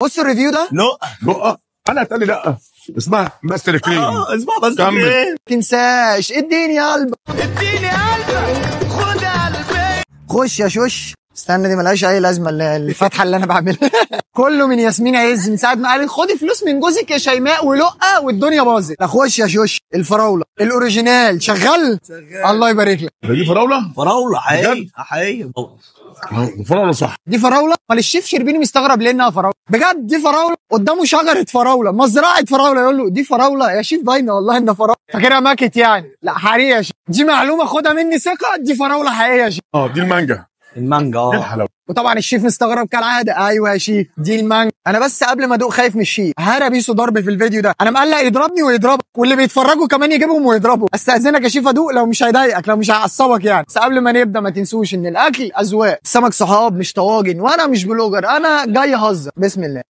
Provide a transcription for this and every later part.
بص الريفيو ده. لا انا تاني لا اسمها ماستر كريم. اسمها ماستر كريم. ما تنساش اديني قلبك خد قلبي. خش يا شوش. استنى دي ملهاش اي لازمه الفتحه اللي انا بعملها. كله من ياسمين عز من ساعه ما قالت خدي فلوس من جوزك يا شيماء ولقه والدنيا باظت. اخش يا شوش. الفراوله الاوريجينال شغال. الله يبارك لك. دي فراوله حقيقي فراوله صح. دي فراوله. امال الشيف شربيني مستغرب ليه انها فراوله بجد. دي فراوله قدامه شجره فراوله مزرعه فراوله يقول له دي فراوله يا شيف باينه والله انها فراوله. فاكرها ماكت يعني. لا حقيقي يا شيف. دي معلومه خدها مني ثقه. دي فراوله حقيقيه يا شيف. دي المانجا دي الحلاوه. وطبعا الشيف مستغرب كالعاده. ايوه يا شيف دي المانجا. انا بس قبل ما ادوق خايف من الشيف. هرى بيسو ضرب في الفيديو ده. انا مقلق يضربني ويضربك واللي بيتفرجوا كمان يجيبهم ويضربوا. استاذنك يا شيف ادوق لو مش هيضايقك لو مش هيعصبك يعني. بس قبل ما نبدا ما تنسوش ان الاكل اذواق. السمك صحاب مش طواجن وانا مش بلوجر. انا جاي اهزر. بسم الله.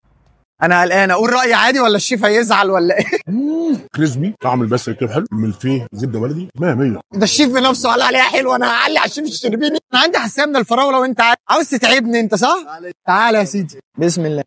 انا قلقان اقول رايي عادي ولا الشيف هيزعل ولا ايه؟ كريسبي طعم البس كده حلو. ملفيه زبده بلدي 100 100. ده الشيف بنفسه قال عليها حلو. انا هعلي على الشيف الشربيني. انا عندي حساسيه من الفراوله وانت عاوز تتعبني انت صح؟ تعالى يا سيدي. بسم الله.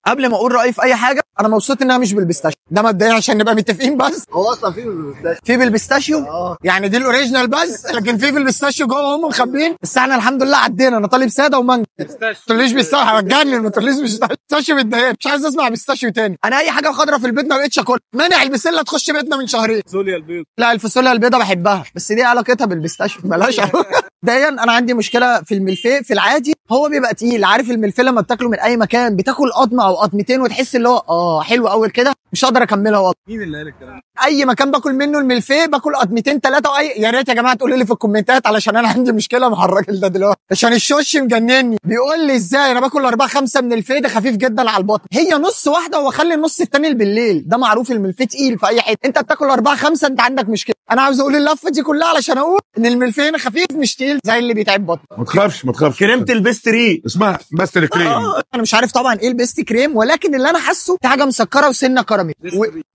قبل ما اقول رايي في اي حاجه انا مبسوط انها مش بالبيستاشيو. ده مبدئيا عشان نبقى متفقين بس. هو اصلا في بالبيستاشيو. في بالبيستاشيو؟ يعني دي الاوريجينال بس لكن في بالبيستاشيو جوه هم مخبيين. بس احنا الحمد لله عدينا. انا طالب ساده ومانجا. ما تقوليش بيستاشيو هتجنن. ما تقوليش بيستاشيو بتضايقني. مش عايز اسمع بيستاشيو تاني. انا اي حاجه خضراء في البيت ما بقتش اكلها. مانع البسله تخش بيتنا من شهرين. فاصوليا البيض. لا الفاصوليا البيضاء بحبها بس دي علاقتها بالبيستاشيو مالهاش علاقه. دايما انا عندي مشكله في الملفيه. في العادي هو بيبقى تقيل. عارف الملفيه لما بتاكله من اي مكان بتاكل قطمه او قطمتين وتحس اللي هو حلو قوي كده. مش هقدر اكملها والله. مين اللي قال الكلام؟ اي مكان باكل منه الملفيه باكل قطمتين ثلاثه. يا ريت يا جماعه تقولوا لي في الكومنتات علشان انا عندي مشكله مع الراجل ده دلوقتي. عشان الشوش مجنني بيقول لي ازاي انا باكل 4 5 من الفيه. ده خفيف جدا على البطن. هي نص واحده واخلي النص الثاني بالليل. ده معروف الملفيه تقيل في اي حته. انت بتاكل 4 5 انت عندك مشكله. انا عاوز اقول اللفه دي كلها علشان اقول ان الملفيه هنا خفيف مش تقيل زي اللي بيتعب بطن. ما تخافش كريمه البيستري اسمها ماستر كريم. انا مش عارف طبعا ايه البيست كريم ولكن اللي انا حاسه في حاجه مسكره وسنه كراميل.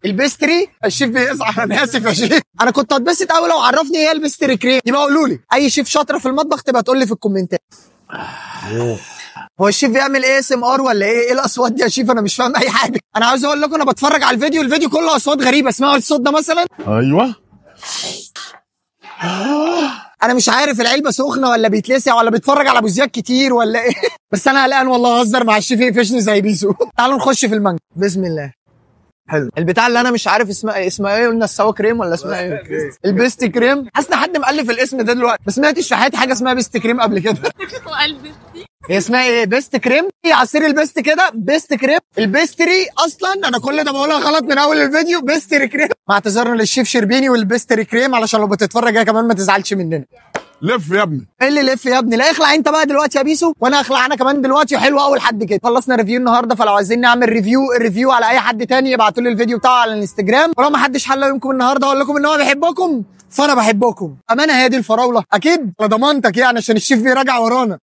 البيستري الشيف بيزعل. انا اسف يا شيف. انا كنت هتبسط قوي لو عرفني ايه البيستري كريم. يبقى قولوا لي اي شيف شاطره في المطبخ تبقى تقول لي في الكومنتات. هو الشيف بيعمل ايه اس ام ار ولا ايه الاصوات دي يا شيف؟ انا مش فاهم اي حاجه. انا عاوز اقول لكم انا بتفرج على الفيديو كله اصوات غريبه. اسمعوا الصوت ده مثلا. ايوه انا مش عارف العلبه سخنه ولا بيتلسع ولا بيتفرج على ابو زياد كتير ولا ايه. بس انا قلقان والله. اهزر مع الشيف يقفشني زي بيسو. تعالوا نخش في المانجا. بسم الله. حلو. البتاع اللي انا مش عارف اسمها ايه. قلنا السوا كريم ولا اسمها ايه؟ البيست كريم. حاسس ان حد مؤلف الاسم ده دلوقتي. ما سمعتش في حياتي حاجه اسمها بيست كريم قبل كده. هي اسمها ايه؟ بيست كريم. هي عصير البيست كده بيست كريم. البيستري اصلا انا كل ده بقولها غلط من اول الفيديو. بيستري كريم. مع اعتذارنا للشيف شربيني والبيستري كريم علشان لو بتتفرج هي كمان ما تزعلش مننا. لف يا ابني. ايه اللي لف يا ابني؟ لا اخلع انت بقى دلوقتي يا بيسو وانا اخلع انا كمان دلوقتي. وحلو قوي لحد كده. خلصنا ريفيو النهارده. فلو عايزين نعمل الريفيو على اي حد تاني ابعتوا لي الفيديو بتاعه على الانستجرام. ولو ما حدش حل يومكم النهارده اقول لكم ان هو بيحبكم فانا بحبكم. امانه هي دي الفراوله اكيد على ضمانتك يعني عشان الشيف بيراجع ورانا.